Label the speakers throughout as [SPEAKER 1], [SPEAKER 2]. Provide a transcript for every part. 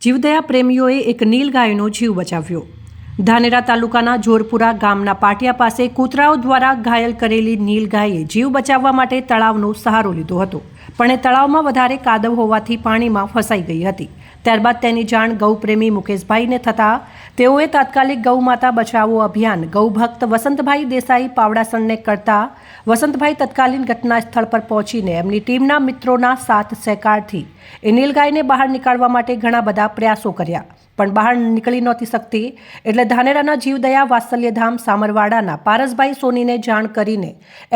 [SPEAKER 1] જીવદયા પ્રેમીઓએ એક નીલગાયનો જીવ બચાવ્યો। ધાનેરા તાલુકાના જોરપુરા ગામના પાટિયા પાસે કૂતરાઓ દ્વારા ઘાયલ કરેલી નીલગાયે જીવ બચાવવા માટે તળાવનો સહારો લીધો હતો, પણ એ તળાવમાં વધારે કાદવ હોવાથી પાણીમાં ફસાઈ ગઈ હતી। ત્યારબાદ તેની જાણ ગૌપ્રેમી મુકેશભાઈને થતાં તેઓએ તાત્કાલિક ગૌમાતા બચાવો અભિયાન ગૌભક્ત વસંતભાઈ દેસાઈ પાવડાસણને કરતા વસંતભાઈ તત્કાલીન ઘટના સ્થળ પર પહોંચીને એમની ટીમના મિત્રોના સાથ સહકારથી એ નીલગાયને બહાર નીકાળવા માટે ઘણા બધા પ્રયાસો કર્યા, પણ બહાર નીકળી નહોતી શકતી। એટલે ધાનેરાના જીવદયા વાત્સલ્યધામ સામરવાડાના પારસભાઈ સોનીને જાણ કરીને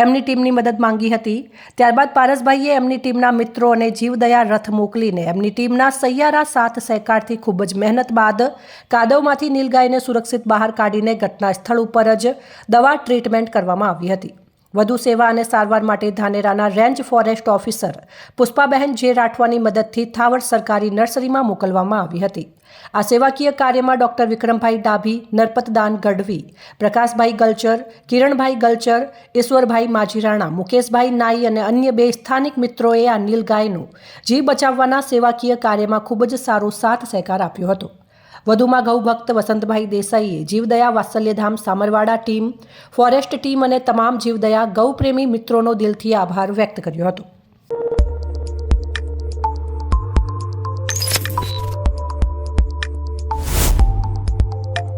[SPEAKER 1] એમની ટીમની મદદ માંગી હતી। ત્યારબાદ પારસભાઈએ એમની ટીમના મિત્રો અને જીવદયા રથ મોકલીને એમની ટીમના સૈયારા સાથ સહકારથી ખૂબ જ મહેનત બાદ કાદવમાંથી નીલગાયને સુરક્ષિત બહાર કાઢીને ઘટના સ્થળ ઉપર જ દવા ટ્રીટમેન્ટ કરવામાં આવી હતી। વધુ સેવા અને સારવાર માટે ધાનેરાના રેન્જ ફોરેસ્ટ ઓફિસર પુષ્પાબહેન જે રાઠવાની મદદથી થાવર સરકારી નર્સરીમાં મોકલવામાં આવી હતી। આ સેવાકીય કાર્યમાં ડૉક્ટર વિક્રમભાઈ ડાભી, નરપતદાન ગઢવી, પ્રકાશભાઈ ગલચર, કિરણભાઈ ગલચર, ઈશ્વરભાઈ માજીરાણા, મુકેશભાઈ નાઈ અને અન્ય 2 સ્થાનિક મિત્રોએ આ નીલગાયનો જીવ બચાવવાના સેવાકીય કાર્યમાં ખૂબ જ સારો સાથ સહકાર આપ્યો હતો। વધુમાં ગૌભક્ત વસંતભાઈ દેસાઈએ જીવદયા વાત્સલ્યધામ સામરવાડા ટીમ, ફોરેસ્ટ ટીમ અને તમામ જીવદયા ગૌપ્રેમી મિત્રોનો દિલથી આભાર વ્યક્ત કર્યો હતો।